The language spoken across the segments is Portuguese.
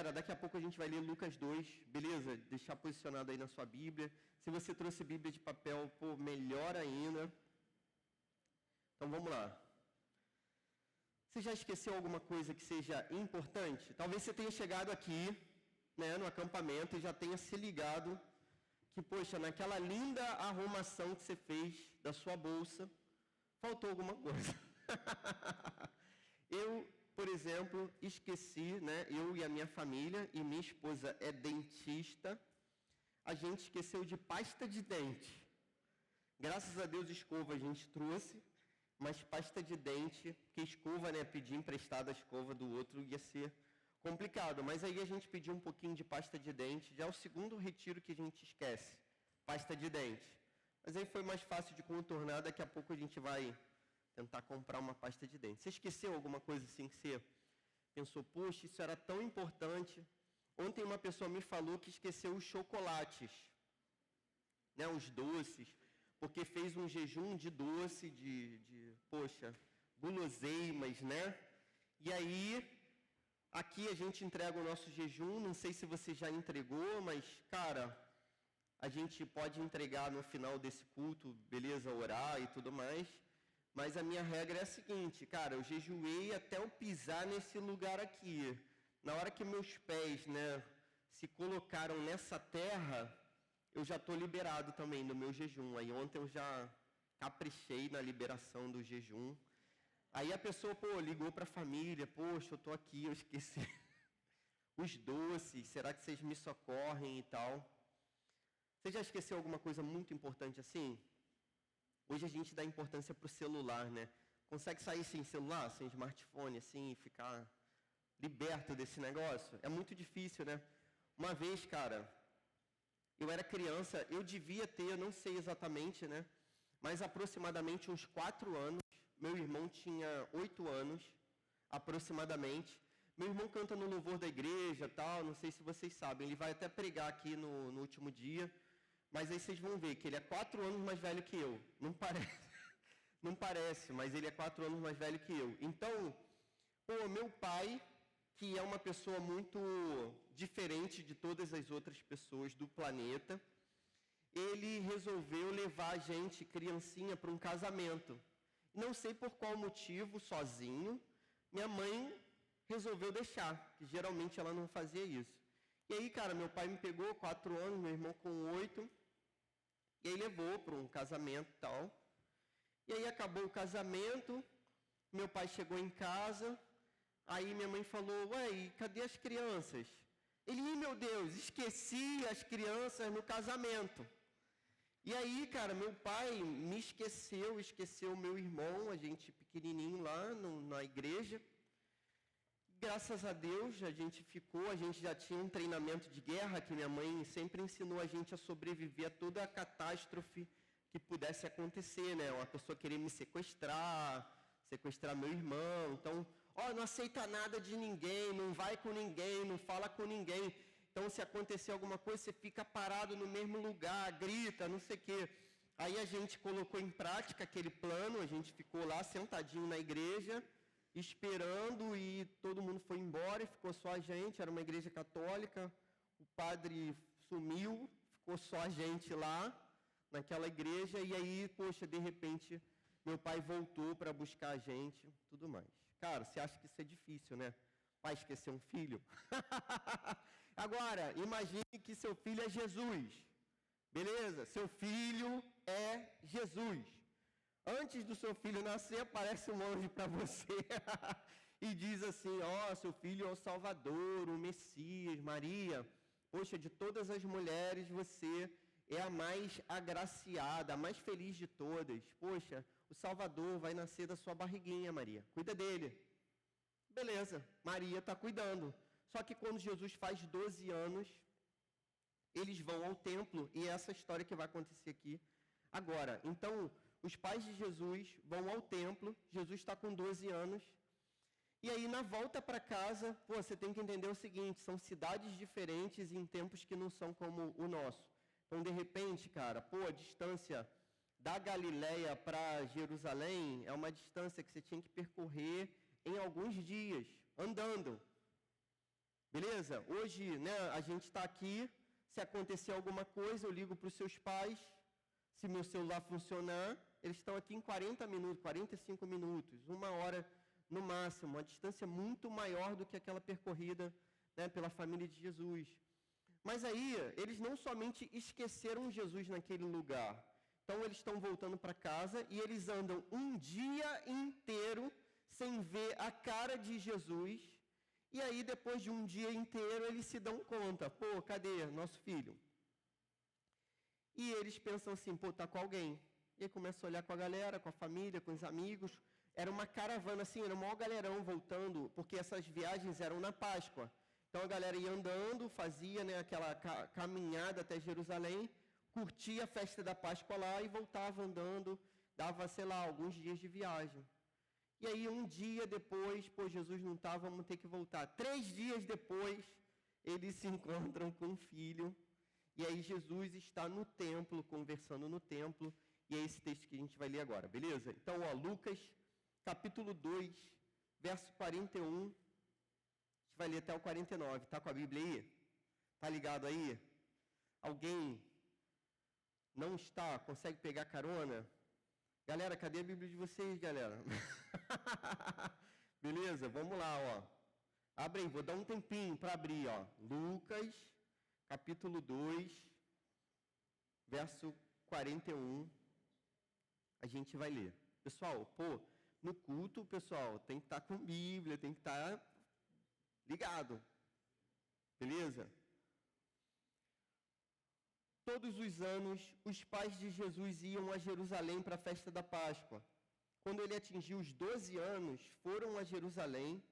galera, daqui a pouco a gente vai ler Lucas 2, beleza? Deixar posicionado aí na sua Bíblia. Se você trouxe Bíblia de papel, pô, melhor ainda. Então vamos lá. Você já esqueceu alguma coisa que seja importante? Talvez você tenha chegado aqui, né, no acampamento e já tenha se ligado que, poxa, naquela linda arrumação que você fez da sua bolsa, faltou alguma coisa. Eu, por exemplo, esqueci, né, eu e a minha família, e minha esposa é dentista, a gente esqueceu de pasta de dente. Graças a Deus, escova a gente trouxe, mas pasta de dente, porque escova, né, pedir emprestada a escova do outro ia ser complicado. Mas aí a gente pediu um pouquinho de pasta de dente, já é o segundo retiro que a gente esquece, pasta de dente. Mas aí foi mais fácil de contornar, daqui a pouco a gente vai tentar comprar uma pasta de dente. Você esqueceu alguma coisa assim que você pensou, poxa, isso era tão importante. Ontem uma pessoa me falou que esqueceu os chocolates, né, os doces, porque fez um jejum de doce, poxa, guloseimas, né? E aí, aqui a gente entrega o nosso jejum, não sei se você já entregou, mas, cara, a gente pode entregar no final desse culto, beleza, orar e tudo mais, mas a minha regra é a seguinte, cara, eu jejuei até eu pisar nesse lugar aqui. Na hora que meus pés, né, se colocaram nessa terra, eu já estou liberado também do meu jejum. Aí ontem eu já caprichei na liberação do jejum. Aí a pessoa, pô, ligou para a família, poxa, eu estou aqui, eu esqueci os doces, será que vocês me socorrem e tal? Você já esqueceu alguma coisa muito importante assim? Hoje a gente dá importância para o celular, né? Consegue sair sem celular, sem smartphone, assim, e ficar liberto desse negócio? É muito difícil, né? Uma vez, cara, eu era criança, eu devia ter, eu não sei exatamente, né? Mas aproximadamente uns 4 anos. Meu irmão tinha 8 anos, aproximadamente. Meu irmão canta no louvor da igreja, tal, não sei se vocês sabem. Ele vai até pregar aqui no último dia. Mas aí vocês vão ver que ele é 4 anos mais velho que eu. Não parece, não parece, mas ele é 4 anos mais velho que eu. Então, pô, meu pai, que é uma pessoa muito diferente de todas as outras pessoas do planeta, ele resolveu levar a gente, criancinha, para um casamento. Não sei por qual motivo, sozinho, minha mãe resolveu deixar, que geralmente ela não fazia isso. E aí, cara, meu pai me pegou, 4 anos, meu irmão com 8, e aí levou para um casamento e tal. E aí acabou o casamento, meu pai chegou em casa, aí minha mãe falou, ué, e cadê as crianças? Ele, meu Deus, esqueci as crianças no casamento. E aí, cara, meu pai me esqueceu meu irmão, a gente pequenininho lá na igreja. Graças a Deus, a gente já tinha um treinamento de guerra, que minha mãe sempre ensinou a gente a sobreviver a toda a catástrofe que pudesse acontecer, né? Uma pessoa querer me sequestrar meu irmão. Então, não aceita nada de ninguém, não vai com ninguém, não fala com ninguém. Então, se acontecer alguma coisa, você fica parado no mesmo lugar, grita, não sei o quê. Aí a gente colocou em prática aquele plano, a gente ficou lá sentadinho na igreja, esperando, e todo mundo foi embora e ficou só a gente. Era uma igreja católica, o padre sumiu, ficou só a gente lá naquela igreja, e aí, poxa, de repente, meu pai voltou para buscar a gente, tudo mais. Cara, você acha que isso é difícil, né? Pai esquecer um filho? Agora, imagine que seu filho é Jesus. Beleza? Seu filho é Jesus. Antes do seu filho nascer, aparece um anjo para você e diz assim, seu filho é o Salvador, o Messias, Maria. Poxa, de todas as mulheres, você é a mais agraciada, a mais feliz de todas. Poxa, o Salvador vai nascer da sua barriguinha, Maria. Cuida dele. Beleza, Maria está cuidando. Só que quando Jesus faz 12 anos, eles vão ao templo, e é essa história que vai acontecer aqui agora. Então, os pais de Jesus vão ao templo, Jesus está com 12 anos, e aí na volta para casa, você tem que entender o seguinte, são cidades diferentes em tempos que não são como o nosso. Então, de repente, cara, a distância da Galileia para Jerusalém é uma distância que você tinha que percorrer em alguns dias, andando. Beleza? Hoje, né, a gente está aqui, se acontecer alguma coisa, eu ligo para os seus pais, se meu celular funcionar, eles estão aqui em 40 minutos, 45 minutos, 1 hora no máximo, uma distância muito maior do que aquela percorrida, né, pela família de Jesus. Mas aí, eles não somente esqueceram Jesus naquele lugar. Então, eles estão voltando para casa e eles andam um dia inteiro sem ver a cara de Jesus. E aí, depois de um dia inteiro, eles se dão conta. Pô, cadê nosso filho? E eles pensam assim, pô, tá com alguém. E aí começam a olhar com a galera, com a família, com os amigos. Era uma caravana, assim, era um maior galerão voltando, porque essas viagens eram na Páscoa. Então a galera ia andando, fazia, né, aquela caminhada até Jerusalém, curtia a festa da Páscoa lá e voltava andando, dava, sei lá, alguns dias de viagem. E aí um dia depois, pô, Jesus não está, vamos ter que voltar. 3 dias depois, eles se encontram com o filho. E aí Jesus está no templo, conversando no templo. E é esse texto que a gente vai ler agora, beleza? Então, ó, Lucas, capítulo 2, verso 41. A gente vai ler até o 49. Tá com a Bíblia aí? Tá ligado aí? Alguém não está? Consegue pegar carona? Galera, cadê a Bíblia de vocês, galera? Beleza? Vamos lá, ó. Abre aí, vou dar um tempinho para abrir, ó. Lucas, capítulo 2, verso 41. A gente vai ler. Pessoal, pô, no culto, pessoal, tem que estar com Bíblia, tem que estar ligado. Beleza? Todos os anos, os pais de Jesus iam a Jerusalém para a festa da Páscoa. Quando ele atingiu os 12 anos, foram a Jerusalém,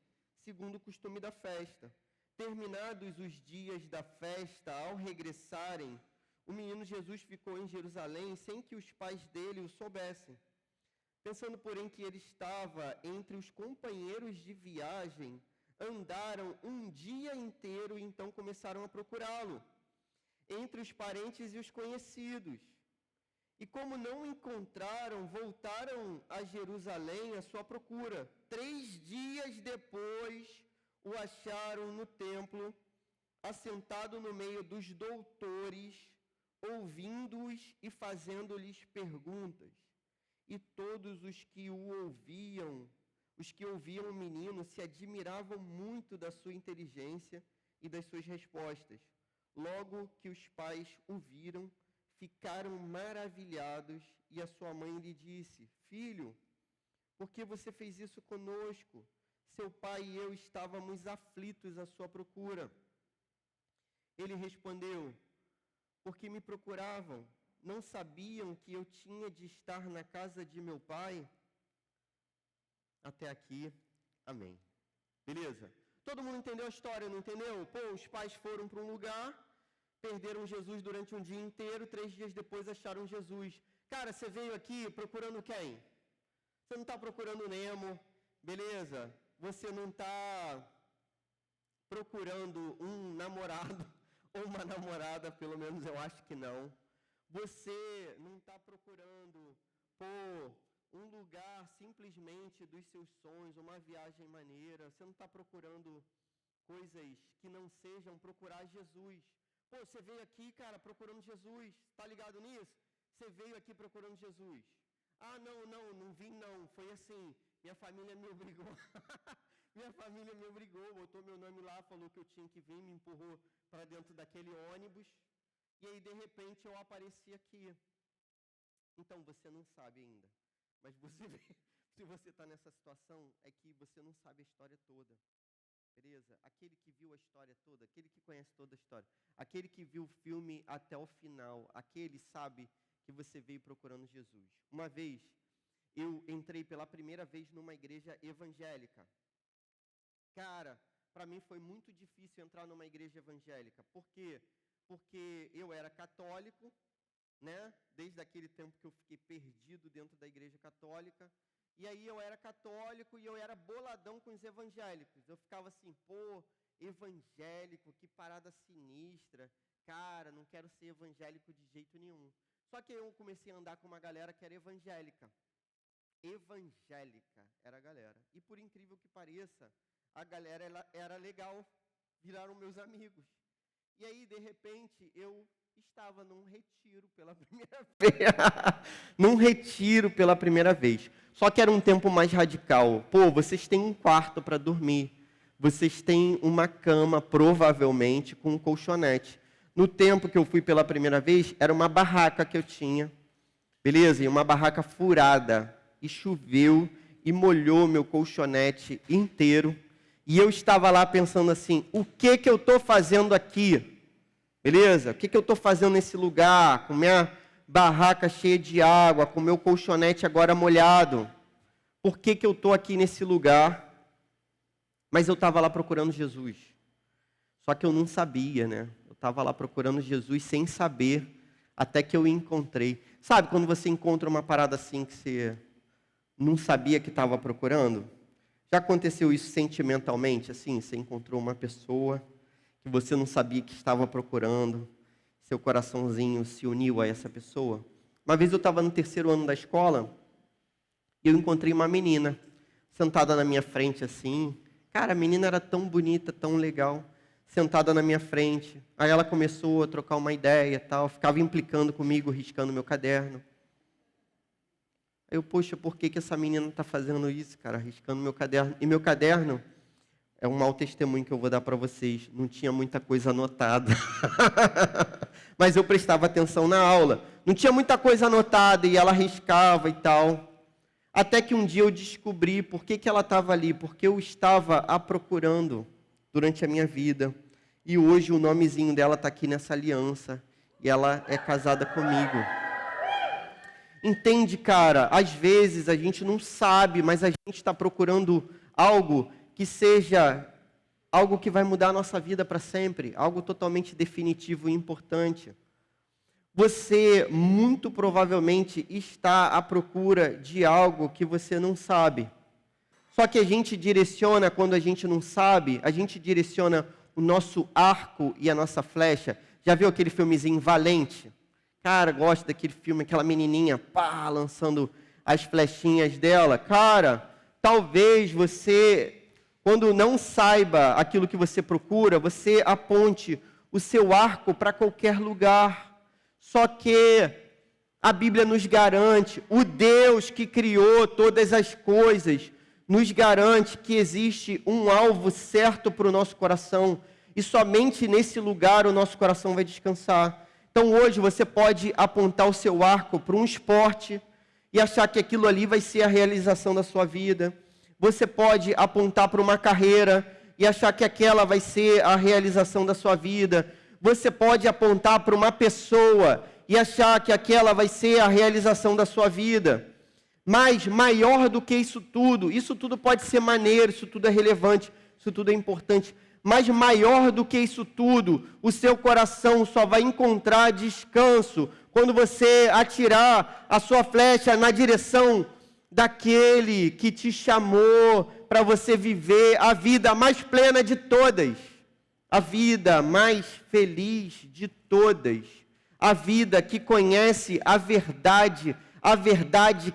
segundo o costume da festa. Terminados os dias da festa, ao regressarem, o menino Jesus ficou em Jerusalém sem que os pais dele o soubessem. Pensando, porém, que ele estava entre os companheiros de viagem, andaram um dia inteiro e então começaram a procurá-lo entre os parentes e os conhecidos. E como não o encontraram, voltaram a Jerusalém à sua procura. 3 dias depois, o acharam no templo, assentado no meio dos doutores, ouvindo-os e fazendo-lhes perguntas. E todos os que ouviam o menino, se admiravam muito da sua inteligência e das suas respostas. Logo que os pais o viram, ficaram maravilhados e a sua mãe lhe disse: Filho, por que você fez isso conosco? Seu pai e eu estávamos aflitos à sua procura. Ele respondeu: Porque me procuravam? Não sabiam que eu tinha de estar na casa de meu pai? Até aqui, amém. Beleza? Todo mundo entendeu a história, não entendeu? Pô, os pais foram para um lugar, perderam Jesus durante um dia inteiro, 3 dias depois acharam Jesus. Cara, você veio aqui procurando quem? Você não está procurando Nemo, beleza? Você não está procurando um namorado ou uma namorada, pelo menos eu acho que não. Você não está procurando, um lugar simplesmente dos seus sonhos, uma viagem maneira. Você não está procurando coisas que não sejam procurar Jesus. Pô, você veio aqui, cara, procurando Jesus. Está ligado nisso? Você veio aqui procurando Jesus. Ah, não vim não. Foi assim, minha família me obrigou. Minha família me obrigou, botou meu nome lá, falou que eu tinha que vir, me empurrou para dentro daquele ônibus. E aí, de repente, eu apareci aqui. Então, você não sabe ainda. Mas se você está nessa situação, é que você não sabe a história toda. Beleza? Aquele que viu a história toda, aquele que conhece toda a história, aquele que viu o filme até o final, aquele sabe que você veio procurando Jesus. Uma vez, eu entrei pela primeira vez numa igreja evangélica. Cara, para mim foi muito difícil entrar numa igreja evangélica. Por quê? Porque eu era católico, né? Desde aquele tempo que eu fiquei perdido dentro da igreja católica. E aí eu era católico e eu era boladão com os evangélicos. Eu ficava assim, pô, evangélico, que parada sinistra. Cara, não quero ser evangélico de jeito nenhum. Só que eu comecei a andar com uma galera que era evangélica. Evangélica era a galera. E por incrível que pareça, a galera era legal. viraram meus amigos. E aí, de repente, eu estava num retiro pela primeira vez. Num retiro pela primeira vez. Só que era um tempo mais radical. Pô, vocês têm um quarto para dormir. Vocês têm uma cama, provavelmente, com um colchonete. No tempo que eu fui pela primeira vez, era uma barraca que eu tinha. Beleza? E uma barraca furada. E choveu e molhou meu colchonete inteiro. E eu estava lá pensando assim, o que eu estou fazendo aqui? Beleza? O que eu estou fazendo nesse lugar? Com minha barraca cheia de água, com meu colchonete agora molhado. Por que eu estou aqui nesse lugar? Mas eu estava lá procurando Jesus. Só que eu não sabia, né? Eu estava lá procurando Jesus sem saber, até que eu encontrei. Sabe quando você encontra uma parada assim que você não sabia que estava procurando? Já aconteceu isso sentimentalmente, assim? Você encontrou uma pessoa que você não sabia que estava procurando, seu coraçãozinho se uniu a essa pessoa. Uma vez eu estava no 3º ano da escola e eu encontrei uma menina sentada na minha frente assim. Cara, a menina era tão bonita, tão legal, sentada na minha frente. Aí ela começou a trocar uma ideia e tal, ficava implicando comigo, riscando meu caderno. Aí eu, poxa, por que essa menina está fazendo isso, cara, riscando meu caderno? E meu caderno é um mau testemunho que eu vou dar para vocês. Não tinha muita coisa anotada. Mas eu prestava atenção na aula. Não tinha muita coisa anotada e ela riscava e tal. Até que um dia eu descobri por que ela estava ali. Porque eu estava a procurando durante a minha vida. E hoje o nomezinho dela está aqui nessa aliança. E ela é casada comigo. Entende, cara? Às vezes a gente não sabe, mas a gente está procurando algo que seja algo que vai mudar a nossa vida para sempre, algo totalmente definitivo e importante. Você, muito provavelmente, está à procura de algo que você não sabe. Só que a gente direciona, quando a gente não sabe, a gente direciona o nosso arco e a nossa flecha. Já viu aquele filmezinho Valente? Cara, gosto daquele filme, aquela menininha, pá, lançando as flechinhas dela. Cara, talvez você, quando não saiba aquilo que você procura, você aponte o seu arco para qualquer lugar. Só que a Bíblia nos garante, o Deus que criou todas as coisas, nos garante que existe um alvo certo para o nosso coração. E somente nesse lugar o nosso coração vai descansar. Então hoje você pode apontar o seu arco para um esporte e achar que aquilo ali vai ser a realização da sua vida. Você pode apontar para uma carreira e achar que aquela vai ser a realização da sua vida. Você pode apontar para uma pessoa e achar que aquela vai ser a realização da sua vida. Mas maior do que isso tudo pode ser maneiro, isso tudo é relevante, isso tudo é importante. Mas maior do que isso tudo, o seu coração só vai encontrar descanso quando você atirar a sua flecha na direção daquele que te chamou para você viver a vida mais plena de todas, a vida mais feliz de todas, a vida que conhece a verdade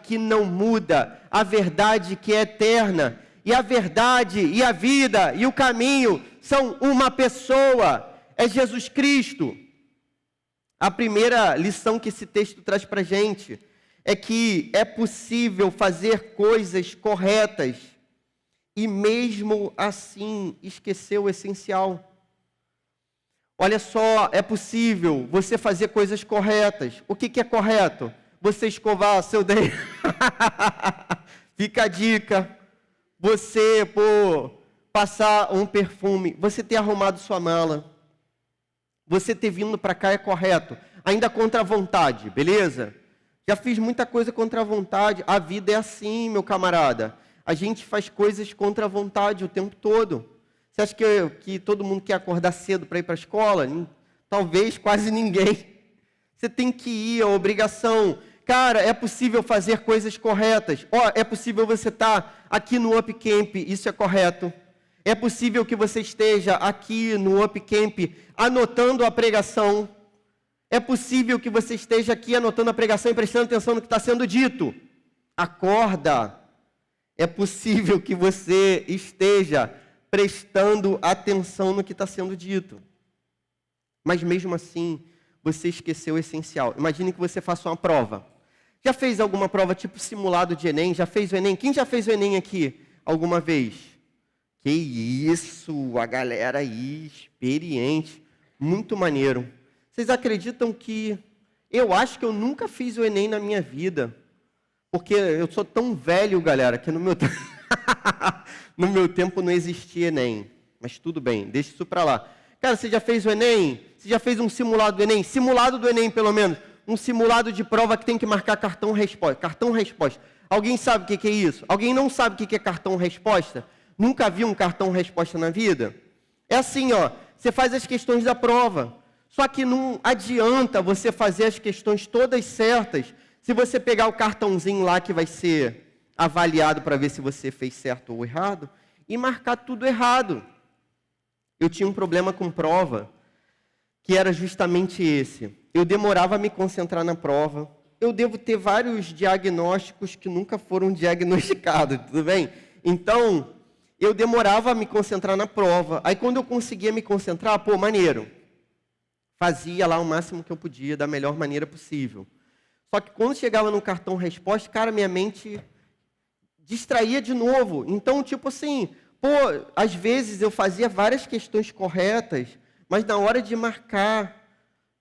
que não muda, a verdade que é eterna. E a verdade, e a vida, e o caminho são uma pessoa, é Jesus Cristo. A primeira lição que esse texto traz para a gente é que é possível fazer coisas corretas e mesmo assim esquecer o essencial. Olha só, é possível você fazer coisas corretas. O que é correto? Você escovar seu dente. Fica a dica. Você, passar um perfume, você ter arrumado sua mala, você ter vindo para cá é correto, ainda contra a vontade, beleza? Já fiz muita coisa contra a vontade, a vida é assim, meu camarada, a gente faz coisas contra a vontade o tempo todo. Você acha que todo mundo quer acordar cedo para ir para a escola? Talvez quase ninguém. Você tem que ir, é obrigação. Cara, é possível fazer coisas corretas. É possível você estar aqui no Up Camp, isso é correto. É possível que você esteja aqui no Up Camp anotando a pregação. É possível que você esteja aqui anotando a pregação e prestando atenção no que está sendo dito. Acorda. É possível que você esteja prestando atenção no que está sendo dito. Mas mesmo assim, você esqueceu o essencial. Imagine que você faça uma prova. Já fez alguma prova tipo simulado de Enem? Já fez o Enem? Quem já fez o Enem aqui alguma vez? Que isso, a galera aí, experiente, muito maneiro. Vocês acreditam que eu acho que eu nunca fiz o Enem na minha vida? Porque eu sou tão velho, galera, que no meu, no meu tempo não existia Enem. Mas tudo bem, deixa isso para lá. Cara, você já fez o Enem? Você já fez um simulado do Enem? Simulado do Enem, pelo menos. Um simulado de prova que tem que marcar cartão-resposta. Cartão-resposta. Alguém sabe o que é isso? Alguém não sabe o que é cartão-resposta? Nunca viu um cartão-resposta na vida? É assim, ó. Você faz as questões da prova. Só que não adianta você fazer as questões todas certas se você pegar o cartãozinho lá que vai ser avaliado para ver se você fez certo ou errado e marcar tudo errado. Eu tinha um problema com prova, que era justamente esse. Eu demorava a me concentrar na prova. Eu devo ter vários diagnósticos que nunca foram diagnosticados, tudo bem? Então, eu demorava a me concentrar na prova. Aí, quando eu conseguia me concentrar, pô, maneiro. Fazia lá o máximo que eu podia, da melhor maneira possível. Só que quando chegava no cartão resposta, cara, minha mente distraía de novo. Então, tipo assim, pô, às vezes eu fazia várias questões corretas, mas na hora de marcar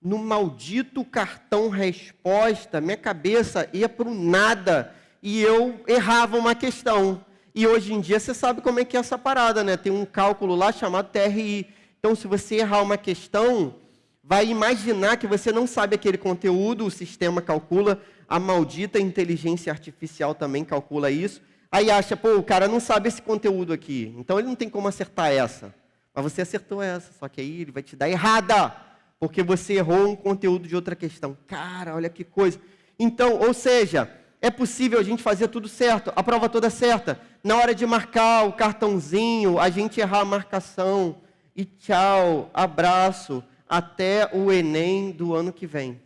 no maldito cartão resposta, minha cabeça ia para o nada e eu errava uma questão. E hoje em dia você sabe como é que é essa parada, né? Tem um cálculo lá chamado TRI. Então, se você errar uma questão, vai imaginar que você não sabe aquele conteúdo, o sistema calcula, a maldita inteligência artificial também calcula isso. Aí acha, pô, o cara não sabe esse conteúdo aqui, então ele não tem como acertar essa. Mas você acertou essa, só que aí ele vai te dar errada, porque você errou um conteúdo de outra questão. Cara, olha que coisa. Então, ou seja, é possível a gente fazer tudo certo, a prova toda certa. Na hora de marcar o cartãozinho, a gente errar a marcação. E tchau, abraço, até o Enem do ano que vem.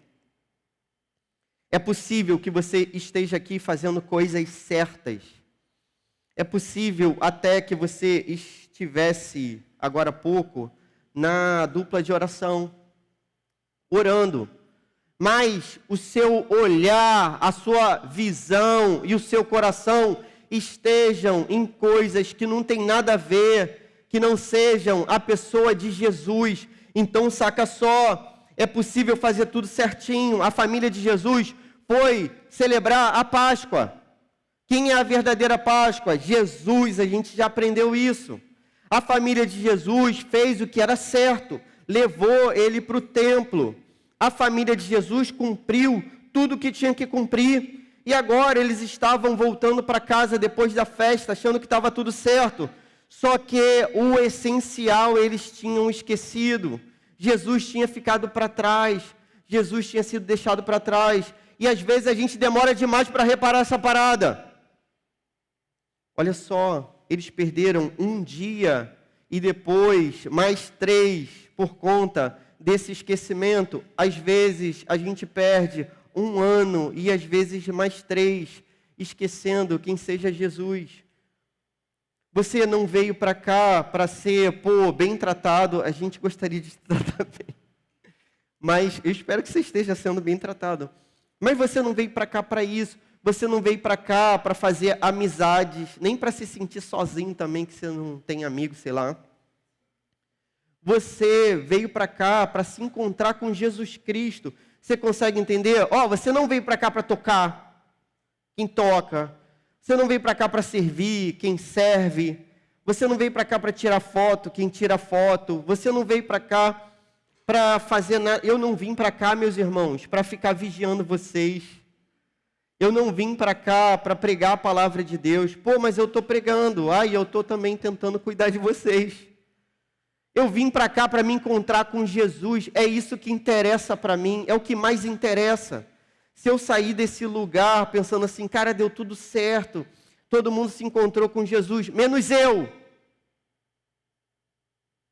É possível que você esteja aqui fazendo coisas certas. É possível até que você estivesse, agora há pouco, na dupla de oração, orando. Mas o seu olhar, a sua visão e o seu coração estejam em coisas que não tem nada a ver, que não sejam a pessoa de Jesus. Então, saca só, é possível fazer tudo certinho. A família de Jesus foi celebrar a Páscoa. Quem é a verdadeira Páscoa? Jesus, a gente já aprendeu isso. A família de Jesus fez o que era certo, levou ele para o templo. A família de Jesus cumpriu tudo o que tinha que cumprir. E agora eles estavam voltando para casa depois da festa, achando que estava tudo certo. Só que o essencial eles tinham esquecido. Jesus tinha ficado para trás. Jesus tinha sido deixado para trás. E às vezes a gente demora demais para reparar essa parada. Olha só, eles perderam um dia e depois mais 3 por conta desse esquecimento. Às vezes a gente perde 1 ano e às vezes mais 3, esquecendo quem seja Jesus. Você não veio para cá para ser, bem tratado. A gente gostaria de te tratar bem. Mas eu espero que você esteja sendo bem tratado. Mas você não veio para cá para isso. Você não veio para cá para fazer amizades, nem para se sentir sozinho também, que você não tem amigo, sei lá. Você veio para cá para se encontrar com Jesus Cristo. Você consegue entender? Você não veio para cá para tocar. Quem toca. Você não veio para cá para servir. Quem serve. Você não veio para cá para tirar foto. Quem tira foto. Você não veio para cá para fazer nada. Eu não vim para cá, meus irmãos, para ficar vigiando vocês. Eu não vim para cá para pregar a palavra de Deus. Mas eu estou pregando. Eu estou também tentando cuidar de vocês. Eu vim para cá para me encontrar com Jesus. É isso que interessa para mim. É o que mais interessa. Se eu sair desse lugar pensando assim, cara, deu tudo certo. Todo mundo se encontrou com Jesus, menos eu.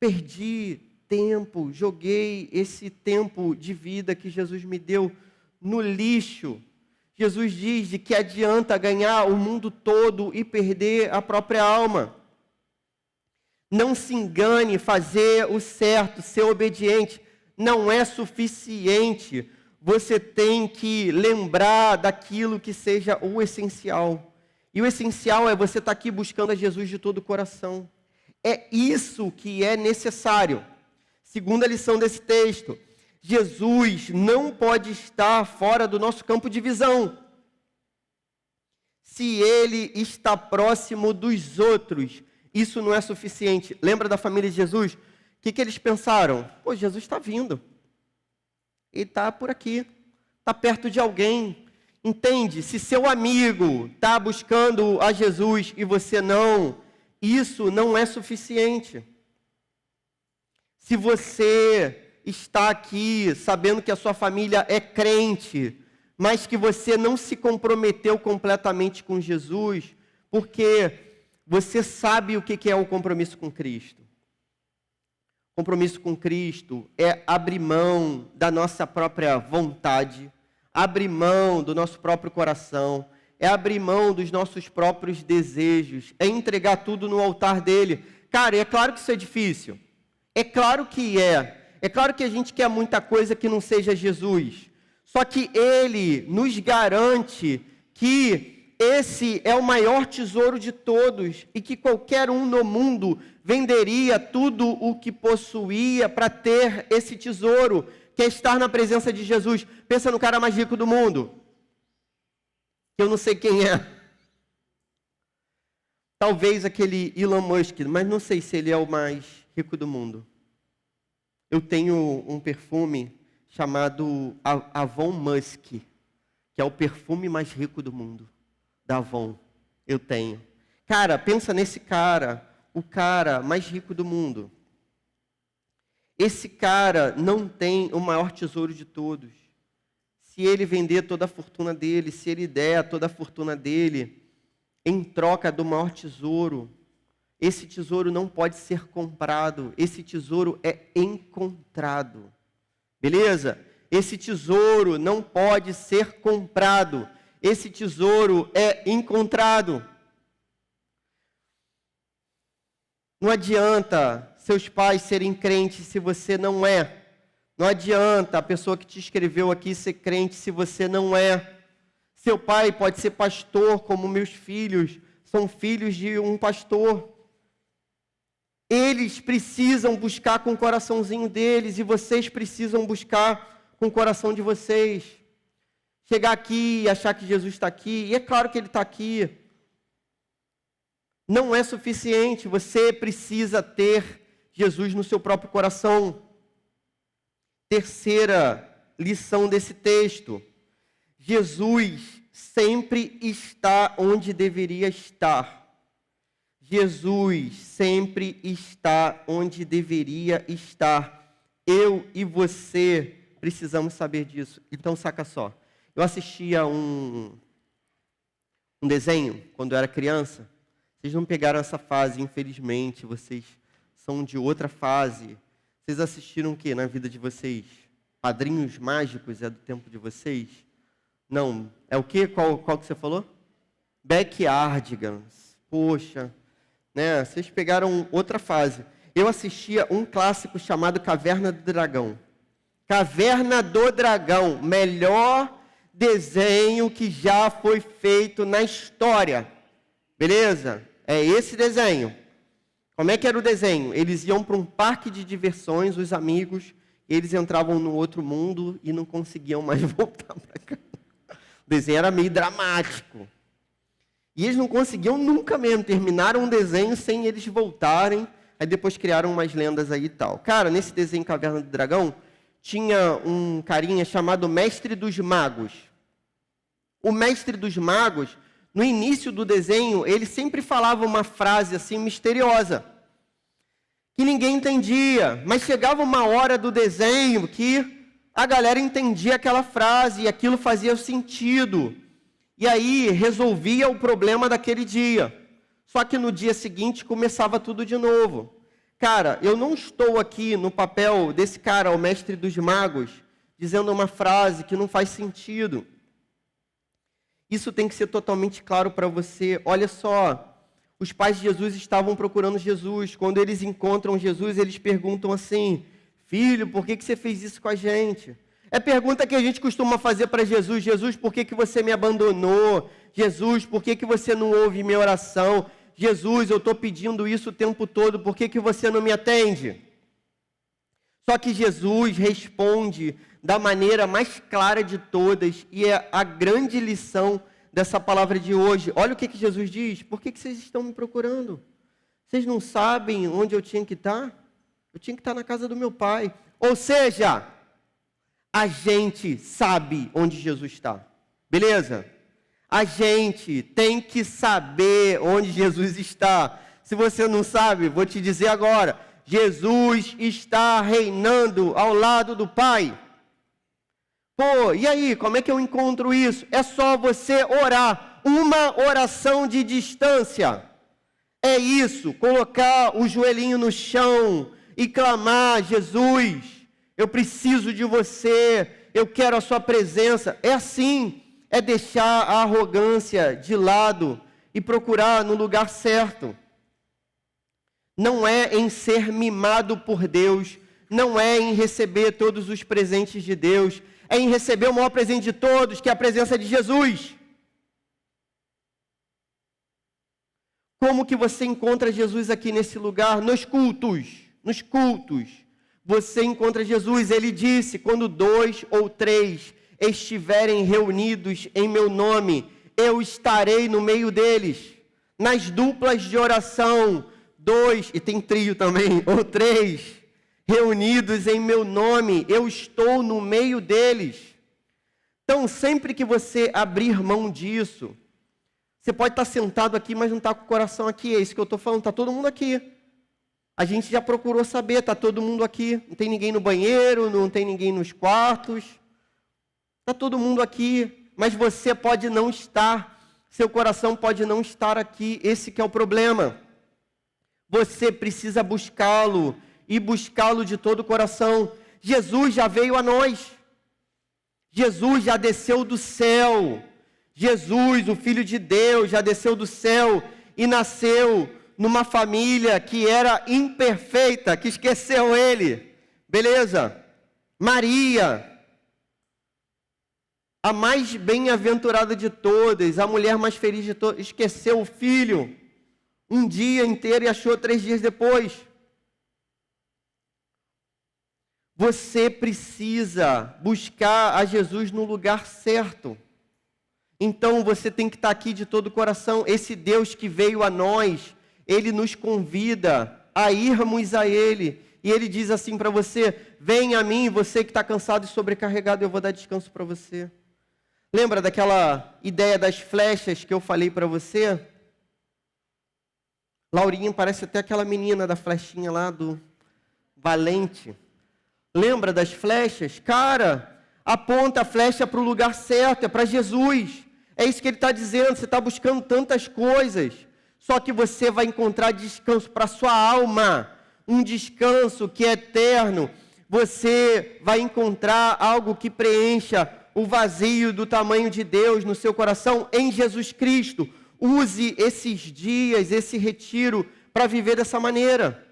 Perdi tempo, joguei esse tempo de vida que Jesus me deu no lixo. Jesus diz de que adianta ganhar o mundo todo e perder a própria alma. Não se engane, fazer o certo, ser obediente, não é suficiente. Você tem que lembrar daquilo que seja o essencial. E o essencial é você estar aqui buscando a Jesus de todo o coração. É isso que é necessário. Segunda lição desse texto, Jesus não pode estar fora do nosso campo de visão. Se ele está próximo dos outros, isso não é suficiente. Lembra da família de Jesus? O que eles pensaram? Pô, Jesus está vindo. Ele está por aqui. Está perto de alguém. Entende? Se seu amigo está buscando a Jesus e você não, isso não é suficiente. Se você está aqui sabendo que a sua família é crente, mas que você não se comprometeu completamente com Jesus, porque você sabe o que é o compromisso com Cristo. Compromisso com Cristo é abrir mão da nossa própria vontade, abrir mão do nosso próprio coração, é abrir mão dos nossos próprios desejos, é entregar tudo no altar dele. Cara, é claro que isso é difícil. É claro que é. É claro que a gente quer muita coisa que não seja Jesus. Só que ele nos garante que esse é o maior tesouro de todos e que qualquer um no mundo venderia tudo o que possuía para ter esse tesouro, que é estar na presença de Jesus. Pensa no cara mais rico do mundo, que eu não sei quem é. Talvez aquele Elon Musk, mas não sei se ele é o mais rico do mundo. Eu tenho um perfume chamado Avon Musk, que é o perfume mais rico do mundo, da Avon. Eu tenho. Cara, pensa nesse cara, o cara mais rico do mundo. Esse cara não tem o maior tesouro de todos. Se ele vender toda a fortuna dele, se ele der toda a fortuna dele, em troca do maior tesouro, esse tesouro não pode ser comprado, esse tesouro é encontrado. Beleza? Esse tesouro não pode ser comprado, esse tesouro é encontrado. Não adianta seus pais serem crentes se você não é. Não adianta a pessoa que te escreveu aqui ser crente se você não é. Seu pai pode ser pastor, como meus filhos são filhos de um pastor. Eles precisam buscar com o coraçãozinho deles e vocês precisam buscar com o coração de vocês. Chegar aqui e achar que Jesus está aqui, e é claro que ele está aqui. Não é suficiente, você precisa ter Jesus no seu próprio coração. Terceira lição desse texto. Jesus sempre está onde deveria estar. Jesus sempre está onde deveria estar. Eu e você precisamos saber disso. Então, saca só. Eu assistia um desenho quando eu era criança. Vocês não pegaram essa fase, infelizmente. Vocês são de outra fase. Vocês assistiram o que na vida de vocês? Padrinhos Mágicos é do tempo de vocês? Não. É o quê? Qual que você falou? Backyardigans. Poxa. Né? Vocês pegaram outra fase. Eu assistia um clássico chamado Caverna do Dragão. Caverna do Dragão. Melhor desenho que já foi feito na história. Beleza? É esse desenho. Como é que era o desenho? Eles iam para um parque de diversões, os amigos, eles entravam no outro mundo e não conseguiam mais voltar para cá. O desenho era meio dramático. E eles não conseguiam nunca mesmo. Terminaram um desenho sem eles voltarem. Aí depois criaram umas lendas aí e tal. Cara, nesse desenho Caverna do Dragão, tinha um carinha chamado Mestre dos Magos. O Mestre dos Magos, no início do desenho, ele sempre falava uma frase assim misteriosa, que ninguém entendia. Mas chegava uma hora do desenho que a galera entendia aquela frase e aquilo fazia sentido. E aí resolvia o problema daquele dia. Só que no dia seguinte começava tudo de novo. Cara, eu não estou aqui no papel desse cara, o Mestre dos Magos, dizendo uma frase que não faz sentido. Isso tem que ser totalmente claro para você. Olha só, Os pais de Jesus estavam procurando Jesus. Quando eles encontram Jesus, eles perguntam assim: filho, por que você fez isso com a gente? É a pergunta que a gente costuma fazer para Jesus: Jesus, por que você me abandonou? Jesus, por que você não ouve minha oração? Jesus, eu estou pedindo isso o tempo todo, por que você não me atende? Só que Jesus responde da maneira mais clara de todas, e é a grande lição dessa palavra de hoje. Olha o que Jesus diz: por que vocês estão me procurando? Vocês não sabem onde eu tinha que estar? Eu tinha que estar na casa do meu pai. Ou seja, a gente sabe onde Jesus está, beleza? A gente tem que saber onde Jesus está. Se você não sabe, vou te dizer agora: Jesus está reinando ao lado do Pai. Pô, e aí, como é que eu encontro isso? É só você orar, uma oração de distância. É isso, colocar o joelhinho no chão e clamar: Jesus, eu preciso de você, eu quero a sua presença. É assim, é deixar a arrogância de lado e procurar no lugar certo. Não é em ser mimado por Deus, não é em receber todos os presentes de Deus, é em receber o maior presente de todos, que é a presença de Jesus. Como que você encontra Jesus aqui nesse lugar? Nos cultos. Nos cultos. Você encontra Jesus. Ele disse: quando 2 ou 3 estiverem reunidos em meu nome, eu estarei no meio deles. Nas duplas de oração, 2, e tem trio também, ou 3, reunidos em meu nome, eu estou no meio deles. Então, sempre que você abrir mão disso, você pode estar sentado aqui, mas não está com o coração aqui. É isso que eu estou falando, está todo mundo aqui. A gente já procurou saber, está todo mundo aqui. Não tem ninguém no banheiro, não tem ninguém nos quartos. Está todo mundo aqui, mas você pode não estar. Seu coração pode não estar aqui. Esse que é o problema. Você precisa buscá-lo, e buscá-lo de todo o coração. Jesus já veio a nós. Jesus já desceu do céu. Jesus, o Filho de Deus, já desceu do céu e nasceu numa família que era imperfeita, que esqueceu ele. Beleza? Maria, a mais bem-aventurada de todas, a mulher mais feliz de todas, esqueceu o filho um dia inteiro e achou 3 dias depois. Você precisa buscar a Jesus no lugar certo. Então você tem que estar aqui de todo o coração. Esse Deus que veio a nós, Ele nos convida a irmos a Ele. E Ele diz assim para você: vem a mim, você que está cansado e sobrecarregado, eu vou dar descanso para você. Lembra daquela ideia das flechas que eu falei para você? Laurinha parece até aquela menina da flechinha lá do Valente. Lembra das flechas? Cara, aponta a flecha para o lugar certo, é para Jesus. É isso que ele está dizendo. Você está buscando tantas coisas, só que você vai encontrar descanso para a sua alma, um descanso que é eterno. Você vai encontrar algo que preencha o vazio do tamanho de Deus no seu coração em Jesus Cristo. Use esses dias, esse retiro, para viver dessa maneira.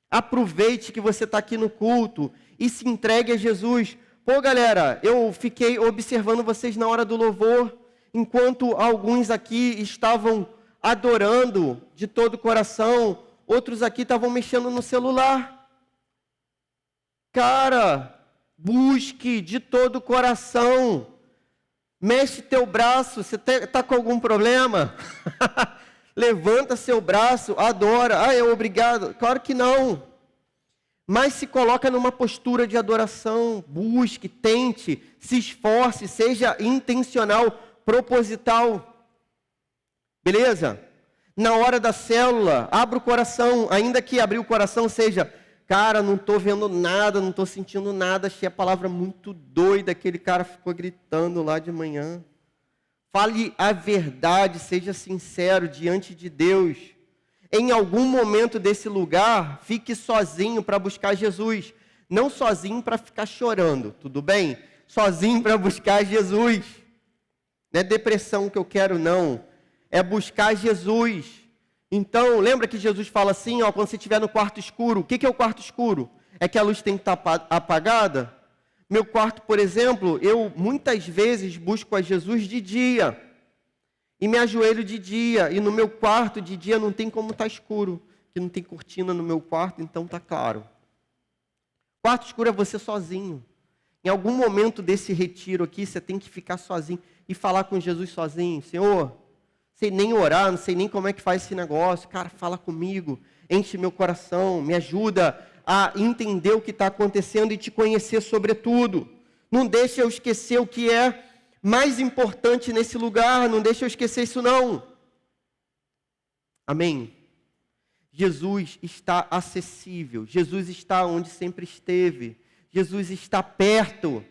Aproveite que você está aqui no culto e se entregue a Jesus. Pô, galera, eu fiquei observando vocês na hora do louvor, enquanto alguns aqui estavam adorando de todo o coração, outros aqui estavam mexendo no celular. Cara, busque de todo o coração. Mexe teu braço, você está com algum problema? Levanta seu braço, adora. Ah, obrigado. Claro que não. Mas se coloca numa postura de adoração, busque, tente, se esforce, seja intencional, proposital. Beleza? Na hora da célula, abra o coração, ainda que abrir o coração seja: cara, não estou vendo nada, não estou sentindo nada, achei a palavra muito doida, aquele cara ficou gritando lá de manhã. Fale a verdade, seja sincero diante de Deus. Em algum momento desse lugar, fique sozinho para buscar Jesus. Não sozinho para ficar chorando, tudo bem? Sozinho para buscar Jesus. Não é depressão que eu quero, não. É buscar Jesus. Então, lembra que Jesus fala assim, ó, quando você estiver no quarto escuro, o que é o quarto escuro? É que a luz tem que estar apagada? Meu quarto, por exemplo, eu muitas vezes busco a Jesus de dia. E me ajoelho de dia. E no meu quarto de dia não tem como estar escuro. Que não tem cortina no meu quarto, então está claro. Quarto escuro é você sozinho. Em algum momento desse retiro aqui, você tem que ficar sozinho e falar com Jesus sozinho. Senhor, não sei nem orar, não sei nem como é que faz esse negócio. Cara, fala comigo, enche meu coração, me ajuda a entender o que está acontecendo e te conhecer sobretudo. Não deixe eu esquecer o que é mais importante nesse lugar, não deixe eu esquecer isso não. Amém? Jesus está acessível, Jesus está onde sempre esteve, Jesus está perto.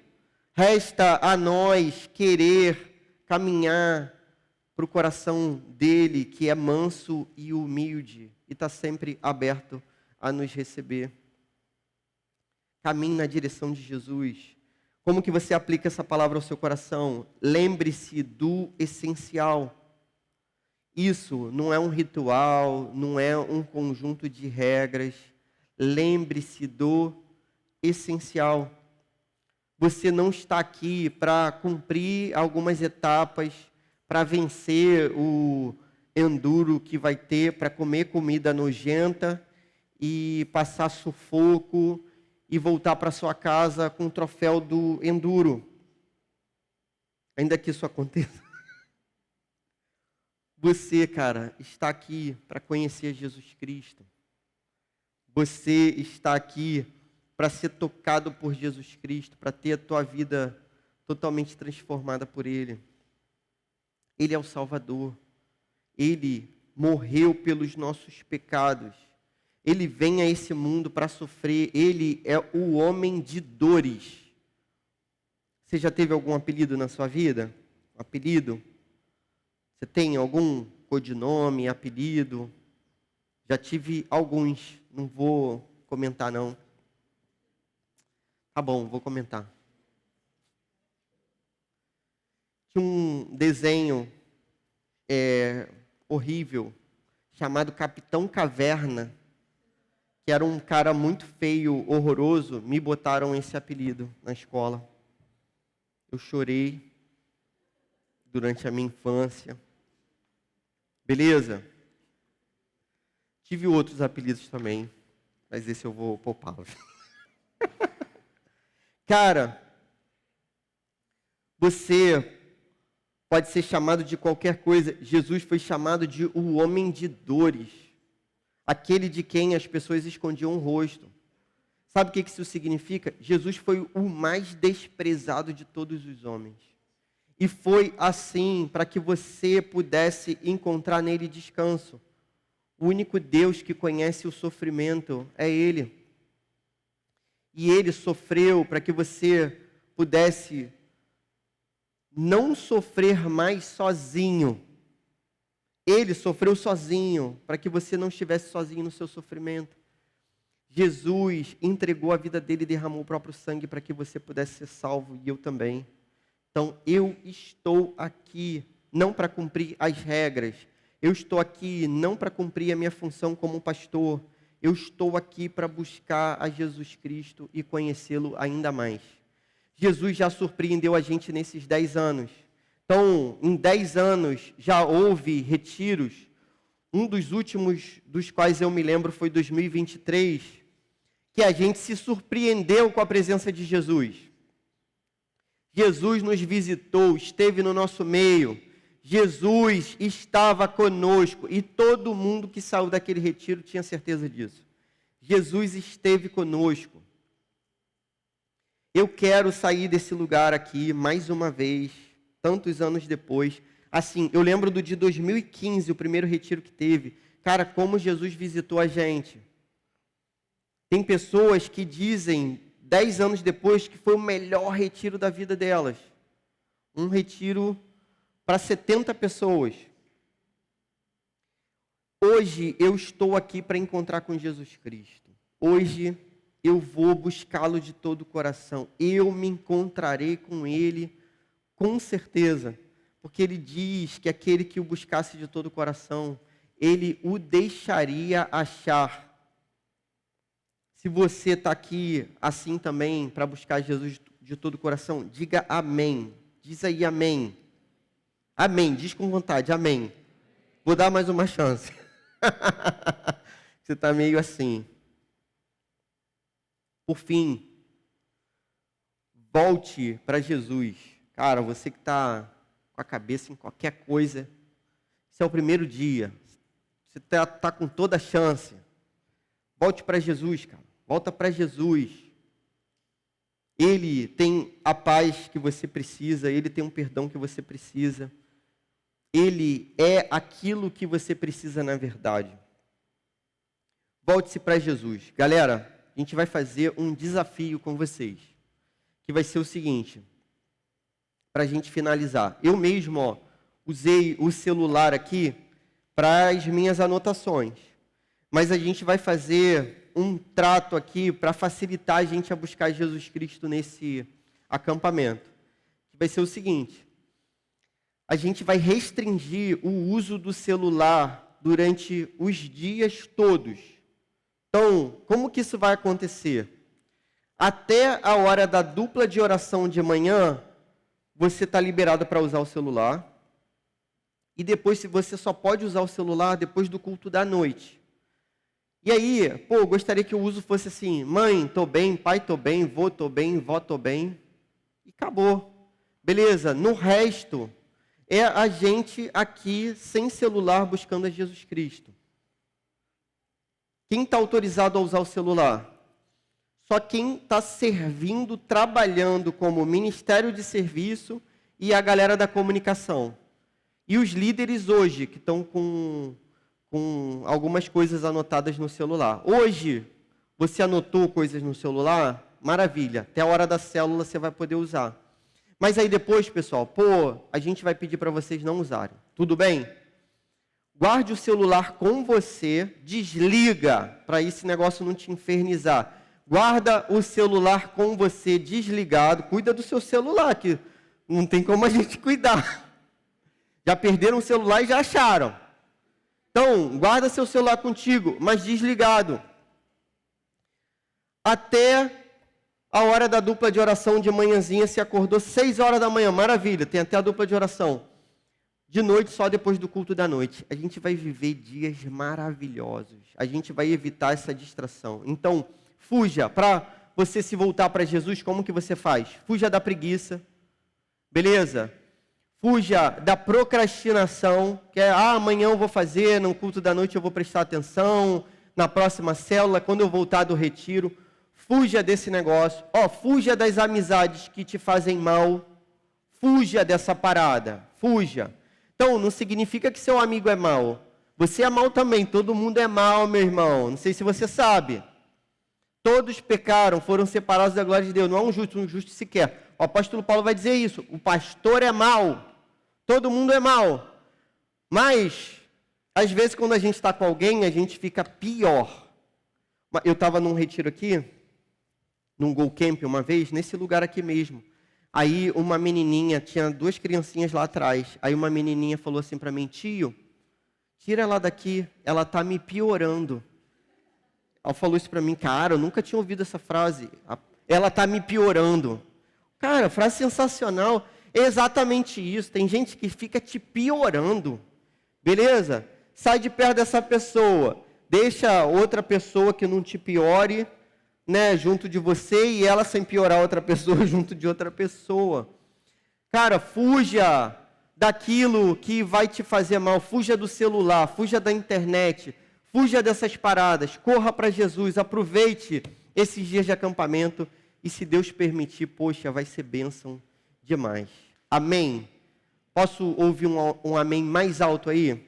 Resta a nós querer caminhar para o coração dele, que é manso e humilde, e está sempre aberto a nos receber. Caminhe na direção de Jesus. Como que você aplica essa palavra ao seu coração? Lembre-se do essencial. Isso não é um ritual, não é um conjunto de regras. Lembre-se do essencial. Você não está aqui para cumprir algumas etapas, para vencer o enduro que vai ter, para comer comida nojenta e passar sufoco e voltar para sua casa com o troféu do enduro. Ainda que isso aconteça. Você, cara, está aqui para conhecer Jesus Cristo. Você está aqui para ser tocado por Jesus Cristo, para ter a tua vida totalmente transformada por Ele. Ele é o Salvador. Ele morreu pelos nossos pecados. Ele vem a esse mundo para sofrer. Ele é o homem de dores. Você já teve algum apelido na sua vida? Um apelido? Você tem algum codinome, apelido? Já tive alguns. Não vou comentar, não. Tá bom, vou comentar. Tinha um desenho horrível, chamado Capitão Caverna, que era um cara muito feio, horroroso. Me botaram esse apelido na escola. Eu chorei durante a minha infância. Beleza? Tive outros apelidos também, mas esse eu vou poupá-los. Cara, você pode ser chamado de qualquer coisa. Jesus foi chamado de o homem de dores. Aquele de quem as pessoas escondiam o rosto. Sabe o que isso significa? Jesus foi o mais desprezado de todos os homens. E foi assim para que você pudesse encontrar nele descanso. O único Deus que conhece o sofrimento é Ele. E Ele sofreu para que você pudesse não sofrer mais sozinho. Ele sofreu sozinho para que você não estivesse sozinho no seu sofrimento. Jesus entregou a vida dele e derramou o próprio sangue para que você pudesse ser salvo, e eu também. Então, eu estou aqui não para cumprir as regras. Eu estou aqui não para cumprir a minha função como pastor. Eu estou aqui para buscar a Jesus Cristo e conhecê-lo ainda mais. Jesus já surpreendeu a gente nesses 10 anos. Então, em 10 anos, já houve retiros. Um dos últimos dos quais eu me lembro foi 2023, que a gente se surpreendeu com a presença de Jesus. Jesus nos visitou, esteve no nosso meio. Jesus estava conosco e todo mundo que saiu daquele retiro tinha certeza disso. Jesus esteve conosco. Eu quero sair desse lugar aqui mais uma vez, tantos anos depois. Assim, eu lembro do de 2015, o primeiro retiro que teve. Cara, como Jesus visitou a gente. Tem pessoas que dizem, 10 anos depois, que foi o melhor retiro da vida delas. Um retiro para 70 pessoas. Hoje eu estou aqui para encontrar com Jesus Cristo. Hoje eu vou buscá-lo de todo o coração. Eu me encontrarei com Ele com certeza. Porque Ele diz que aquele que o buscasse de todo o coração, ele o deixaria achar. Se você está aqui assim também, para buscar Jesus de todo o coração, diga amém. Diz aí amém. Amém, diz com vontade, amém. Vou dar mais uma chance. Você está meio assim. Por fim, volte para Jesus. Cara, você que está com a cabeça em qualquer coisa, esse é o primeiro dia. Você está com toda a chance. Volte para Jesus, cara. Volta para Jesus. Ele tem a paz que você precisa, Ele tem um perdão que você precisa. Ele é aquilo que você precisa na verdade. Volte-se para Jesus. Galera, a gente vai fazer um desafio com vocês, que vai ser o seguinte, para a gente finalizar. Eu mesmo, usei o celular aqui para as minhas anotações, mas a gente vai fazer um trato aqui para facilitar a gente a buscar Jesus Cristo nesse acampamento. Vai ser o seguinte, a gente vai restringir o uso do celular durante os dias todos. Então, como que isso vai acontecer? Até a hora da dupla de oração de manhã, você está liberado para usar o celular. E depois, se você só pode usar o celular depois do culto da noite. E aí, gostaria que o uso fosse assim, mãe, estou bem, pai, estou bem, vô, estou bem, vó, estou bem. E acabou. Beleza? No resto, é a gente aqui, sem celular, buscando a Jesus Cristo. Quem está autorizado a usar o celular? Só quem está servindo, trabalhando como Ministério de Serviço e a galera da comunicação. E os líderes hoje, que estão com algumas coisas anotadas no celular. Hoje, você anotou coisas no celular? Maravilha. Até a hora da célula você vai poder usar. Mas aí depois, pessoal, a gente vai pedir para vocês não usarem. Tudo bem? Guarde o celular com você, desliga, para esse negócio não te infernizar. Guarda o celular com você desligado, cuida do seu celular, que não tem como a gente cuidar. Já perderam o celular e já acharam. Então, guarda seu celular contigo, mas desligado. Até a hora da dupla de oração de manhãzinha, se acordou 6 horas da manhã, maravilha, tem até a dupla de oração. De noite, só depois do culto da noite. A gente vai viver dias maravilhosos. A gente vai evitar essa distração. Então, fuja. Para você se voltar para Jesus, como que você faz? Fuja da preguiça. Beleza? Fuja da procrastinação, que é, amanhã eu vou fazer, no culto da noite eu vou prestar atenção, na próxima célula, quando eu voltar do retiro. Fuja desse negócio. Fuja das amizades que te fazem mal. Fuja dessa parada. Fuja. Então, não significa que seu amigo é mau. Você é mau também. Todo mundo é mau, meu irmão. Não sei se você sabe. Todos pecaram, foram separados da glória de Deus. Não há um justo sequer. O apóstolo Paulo vai dizer isso. O pastor é mau. Todo mundo é mau. Mas, às vezes, quando a gente está com alguém, a gente fica pior. Eu estava num retiro aqui, num Go Camp uma vez, nesse lugar aqui mesmo. Aí uma menininha, tinha 2 criancinhas lá atrás. Aí uma menininha falou assim para mim, tio, tira ela daqui, ela está me piorando. Ela falou isso para mim, cara, eu nunca tinha ouvido essa frase. Ela está me piorando. Cara, frase sensacional. É exatamente isso. Tem gente que fica te piorando. Beleza? Sai de perto dessa pessoa. Deixa outra pessoa que não te piore, né, junto de você, e ela sem piorar outra pessoa junto de outra pessoa. Cara, fuja daquilo que vai te fazer mal. Fuja do celular, fuja da internet, fuja dessas paradas. Corra para Jesus, aproveite esses dias de acampamento e, se Deus permitir, poxa, vai ser bênção demais. Amém? Posso ouvir um amém mais alto aí?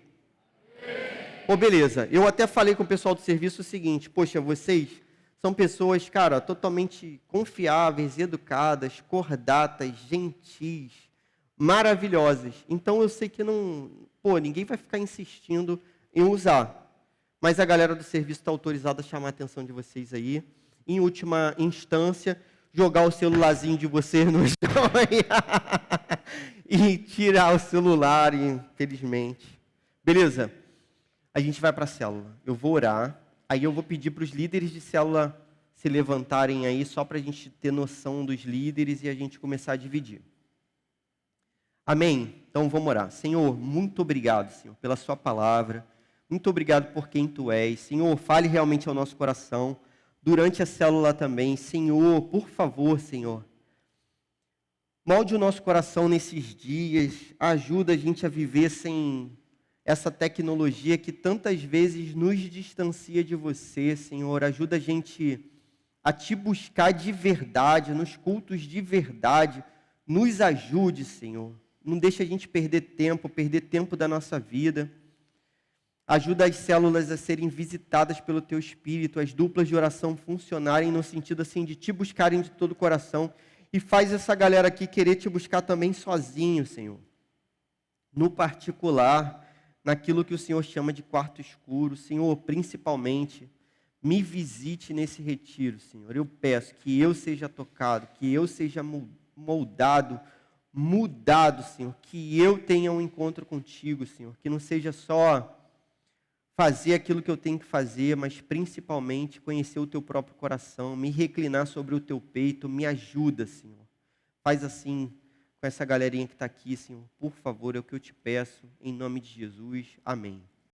Beleza. Eu até falei com o pessoal do serviço o seguinte, poxa, vocês são pessoas, cara, totalmente confiáveis, educadas, cordatas, gentis, maravilhosas. Então eu sei que ninguém vai ficar insistindo em usar. Mas a galera do serviço está autorizada a chamar a atenção de vocês aí. Em última instância, jogar o celularzinho de vocês no chão e tirar o celular, infelizmente. Beleza? a gente vai para a célula. Eu vou orar, aí eu vou pedir para os líderes de célula se levantarem aí, só para a gente ter noção dos líderes e a gente começar a dividir. Amém? Então vamos orar. Senhor, muito obrigado, Senhor, pela sua palavra. Muito obrigado por quem tu és. Senhor, fale realmente ao nosso coração. Durante a célula também. Senhor, por favor, Senhor, molde o nosso coração nesses dias. Ajuda a gente a viver sem essa tecnologia que tantas vezes nos distancia de você, Senhor. Ajuda a gente a te buscar de verdade, nos cultos de verdade. Nos ajude, Senhor. Não deixa a gente perder tempo da nossa vida. Ajuda as células a serem visitadas pelo Teu Espírito, as duplas de oração funcionarem no sentido assim de te buscarem de todo o coração. E faz essa galera aqui querer te buscar também sozinho, Senhor. No particular, naquilo que o Senhor chama de quarto escuro. Senhor, principalmente, me visite nesse retiro, Senhor. Eu peço que eu seja tocado, que eu seja moldado, mudado, Senhor, que eu tenha um encontro contigo, Senhor, que não seja só fazer aquilo que eu tenho que fazer, mas principalmente conhecer o teu próprio coração, me reclinar sobre o teu peito, me ajuda, Senhor. Faz assim com essa galerinha que está aqui, Senhor, por favor, é o que eu te peço, em nome de Jesus, amém.